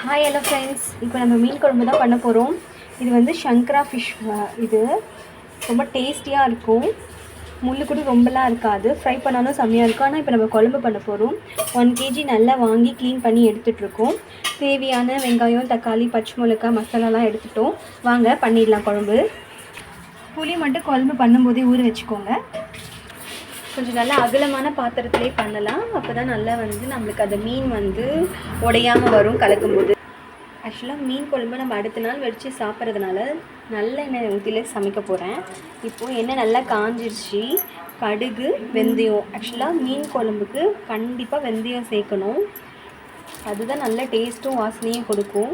Hi hello friends, இப்போ நம்ம மீன் குழம்பு தான் பண்ண போகிறோம். இது வந்து சங்கரா ஃபிஷ். இது ரொம்ப டேஸ்டியாக இருக்கும். முள் கூட ரொம்பலாம் இருக்காது. ஃப்ரை பண்ணாலும் செம்மையாக இருக்கும். ஆனால் இப்போ நம்ம குழம்பு பண்ண போகிறோம். 1 kg நல்லா வாங்கி க்ளீன் பண்ணி எடுத்துகிட்ருக்கோம். தேவையான வெங்காயம், தக்காளி, பச்சை மிளகாய், மசாலாலாம் எடுத்துட்டோம். வாங்க பண்ணிடலாம் குழம்பு. புளி மட்டும் குழம்பு பண்ணும்போதே ஊற வச்சுக்கோங்க. கொஞ்சம் நல்லா அகலமான பாத்திரத்துலேயே பண்ணலாம். அப்போ தான் நல்லா வந்து நம்மளுக்கு அந்த மீன் வந்து உடையாமல் வரும் கலக்கும்போது. ஆக்சுவலாக மீன் குழம்பு நம்ம அடுத்த நாள் வச்சு சாப்பிட்றதுனால நல்ல எண்ணெய் ஊற்றில சமைக்க போகிறேன். இப்போது எண்ணெய் நல்லா காஞ்சிருச்சு. கடுகு, வெந்தயம். ஆக்சுவலாக மீன் குழம்புக்கு கண்டிப்பாக வெந்தயம் சேர்க்கணும். அதுதான் நல்ல டேஸ்ட்டும் வாசனையும் கொடுக்கும்.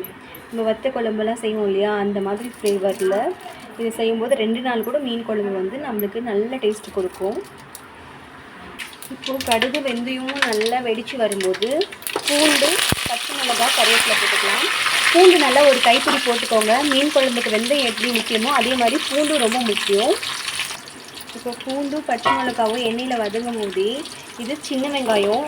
நம்ம வத்த குழம்புலாம் செய்வோம் இல்லையா, அந்த மாதிரி ஃப்ளேவரில் இது செய்யும்போது 2 நாள் கூட மீன் குழம்பு வந்து நம்மளுக்கு நல்ல டேஸ்ட்டு கொடுக்கும். இப்போது கடுகு வெந்தயமும் நல்லா வெடித்து வரும்போது பூண்டு, பச்சை மிளகாய், கருவேப்பிலை போட்டுக்கலாம். பூண்டு நல்லா ஒரு கைப்பிடி போட்டுக்கோங்க. மீன் குழம்புக்கு வெந்தயம் எப்படி முக்கியமோ அதே மாதிரி பூண்டும் ரொம்ப முக்கியம். இப்போ பூண்டும் பச்சை மிளகாவும் எண்ணெயில் வதங்கும் போதே இது சின்ன வெங்காயம்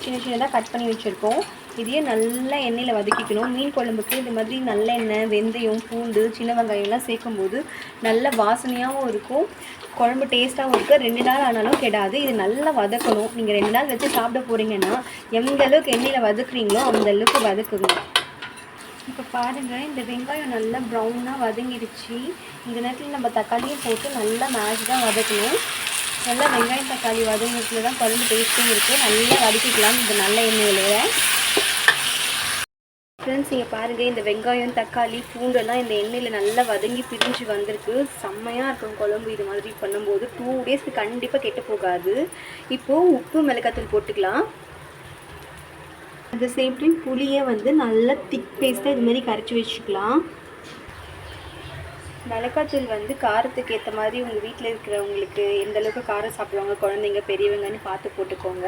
சின்ன சின்னதாக கட் பண்ணி வச்சுருக்கோம். இதையே நல்லா எண்ணெயில் வதக்கிக்கணும். மீன் குழம்புக்கு இந்த மாதிரி நல்லெண்ணெய், வெந்தயம், பூண்டு, சின்ன வெங்காயம்லாம் சேர்க்கும்போது நல்ல வாசனையாகவும் இருக்கும், குழம்பு டேஸ்ட்டாகவும் இருக்குது. 2 நாள் ஆனாலும் கெடாது. இது நல்லா வதக்கணும். நீங்கள் 2 நாள் வச்சு சாப்பிட போகிறீங்கன்னா எந்த அளவுக்கு எண்ணெயில் வதக்குறீங்களோ அந்த அளவுக்கு வதக்குங்க. இப்போ பாருங்கள், இந்த வெங்காயம் நல்லா ப்ரௌனாக வதங்கிடுச்சு. இந்த நேரத்தில் நம்ம தக்காளியும் போட்டு நல்லா மேஷாக வதக்கணும். நல்லா வெங்காயம் தக்காளி வதங்கிறதுல தான் குழம்பு டேஸ்ட்டும் இருக்குது. நல்லா வதக்கிக்கலாம் இந்த நல்ல எண்ணெயிலேயே. ஃப்ரெண்ட்ஸ், இங்கே பாருங்கள், இந்த வெங்காயம், தக்காளி, பூண்டெல்லாம் இந்த எண்ணெயில் நல்லா வதங்கி பிரிஞ்சு வந்திருக்கு. செம்மையாக இருக்கும் குழம்பு. இது மாதிரி பண்ணும்போது 2 டேஸ்க்கு கண்டிப்பாக கெட்டு போகாது. இப்போது உப்பு, மிளகாத்தூள் போட்டுக்கலாம். அந்த சேம் டைம் புளியை வந்து நல்லா திக் பேஸ்ட்டாக இது மாதிரி கரைச்சி வச்சுக்கலாம். மிளகாத்தூள் வந்து காரத்துக்கு ஏற்ற மாதிரி உங்கள் வீட்டில் இருக்கிறவங்களுக்கு எந்த அளவுக்கு காரம் சாப்பிடுவாங்க, குழந்தைங்க பெரியவங்கன்னு பார்த்து போட்டுக்கோங்க.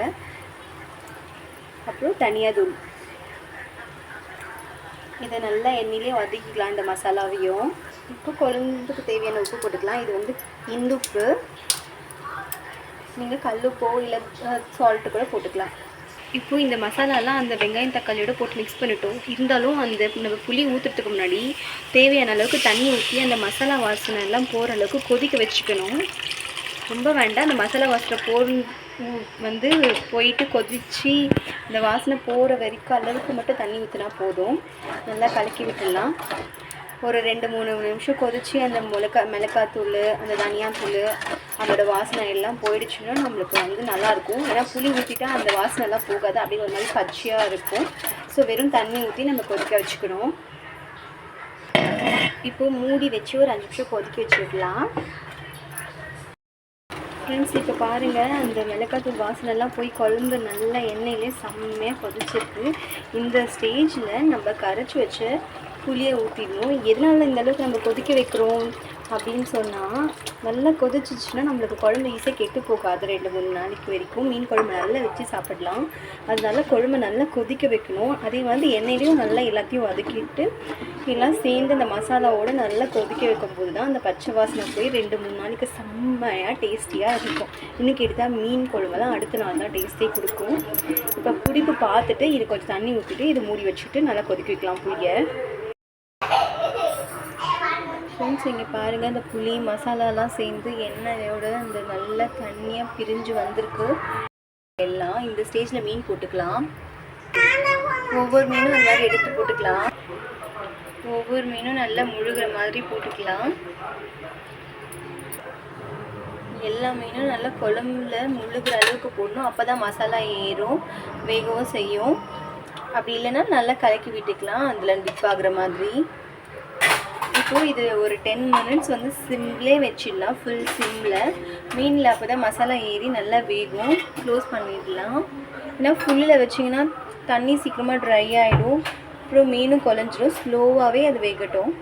அப்புறம் தனியாத்தூள். இதை நல்லா எண்ணெயிலே வதக்கிக்கலாம் இந்த மசாலாவையும். இப்போ குழம்புக்கு தேவையான உப்பு போட்டுக்கலாம். இது வந்து இந்துப்பு. நீங்கள் கல்லுப்போ இல்லை சால்ட்டு கூட போட்டுக்கலாம். இப்போது இந்த மசாலாலாம் அந்த வெங்காயம் தக்காளியோடு போட்டு மிக்ஸ் பண்ணிட்டோம். இருந்தாலும் அந்த நம்ம புளி ஊற்றுறதுக்கு முன்னாடி தேவையான அளவுக்கு தண்ணி ஊற்றி அந்த மசாலா வாசனை எல்லாம் போகிற அளவுக்கு கொதிக்க வச்சுக்கணும். ரொம்ப வேண்டாம். அந்த மசாலா வாசனை வந்து போயிட்டு கொதித்து இந்த வாசனை போகிற வரைக்கும் அளவுக்கு மட்டும் தண்ணி ஊற்றினா போதும். நல்லா கலக்கி விட்டுடலாம். ஒரு 2-3 நிமிஷம் கொதித்து அந்த மிளகாத்தூள், அந்த தனியாத்தூள், அதோட வாசனை எல்லாம் போயிடுச்சுன்னா நம்மளுக்கு வந்து நல்லாயிருக்கும். ஏன்னா புளி ஊற்றிட்டா அந்த வாசனைலாம் போகாது, அப்படியே ஒரு மாதிரி பச்சையாக இருக்கும். ஸோ வெறும் தண்ணி ஊற்றி நம்ம கொதிக்க வச்சுக்கணும். இப்போது மூடி வச்சு ஒரு 5 நிமிஷம் கொதிக்க வச்சுக்கலாம். ஃப்ரெண்ட்ஸ், இப்போ பாருங்கள், அந்த மிளகாத்தூள் வாசனைலாம் போய் குழம்பு நல்லா எண்ணெயிலே செம்மையாக கொதிச்சிருக்கு. இந்த ஸ்டேஜில் நம்ம கரைச்சி வச்ச புளியை ஊற்றிடணும். எதனால இந்த அளவுக்கு நம்ம கொதிக்க வைக்கிறோம் அப்படின்னு சொன்னால், நல்லா கொதிச்சிச்சுன்னா நம்மளுக்கு குழம்பு ஈஸியாக கெட்டு போகாது. 2-3 நாளைக்கு வரைக்கும் மீன் குழம்பு நல்லா வச்சு சாப்பிடலாம். அதனால குழம்பு நல்லா கொதிக்க வைக்கணும். அதே மாதிரி எண்ணெயிலையும் நல்லா எல்லாத்தையும் வதக்கிட்டு எல்லாம் சேர்ந்து அந்த மசாலாவோடு நல்லா கொதிக்க வைக்கும்போது தான் அந்த பச்சை வாசனை போய் 2-3 நாளைக்கு செம்மையாக டேஸ்டியாக இருக்கும். இன்றைக்கி எடுத்தால் மீன் குழம்பெல்லாம் அடுத்த நாள் தான் டேஸ்ட்டே கொடுக்கும். இப்போ புளிப்பு பார்த்துட்டு இது கொஞ்சம் தண்ணி ஊற்றிட்டு இது மூடி வச்சுட்டு நல்லா கொதிக்க வைக்கலாம் புளியை. ஃப்ரெண்ட்ஸ், இங்கே பாருங்கள், இந்த புளி மசாலாலாம் சேர்ந்து எண்ணெயோட அந்த நல்ல தண்ணியாக பிரிஞ்சு வந்திருக்கு. எல்லாம் இந்த ஸ்டேஜில் மீன் போட்டுக்கலாம். ஒவ்வொரு மீனும் அந்த மாதிரி எடுத்து போட்டுக்கலாம். ஒவ்வொரு மீனும் நல்லா முழுகிற மாதிரி போட்டுக்கலாம். எல்லா மீனும் நல்லா குழம்புல முழுகிற அளவுக்கு போடணும். அப்போ தான் மசாலா ஏறும், வேகவும் செய்யும். அப்படி இல்லைன்னா நல்லா கலக்கி விட்டுக்கலாம் அதில் டிப் ஆகுற மாதிரி. இப்போது இது ஒரு 10 மினிட்ஸ் வந்து சிம்லே வச்சிடலாம், ஃபுல் சிம்மில். மீனில் அப்போ தான் மசாலா ஏறி நல்லா வேகும். க்ளோஸ் பண்ணிடலாம். ஏன்னா ஃபுல்லில் வச்சிங்கன்னா தண்ணி சீக்கிரமாக ட்ரை ஆகிடும், அப்புறம் மீனும் குழஞ்சிடும். ஸ்லோவாகவே அது வேகட்டும்.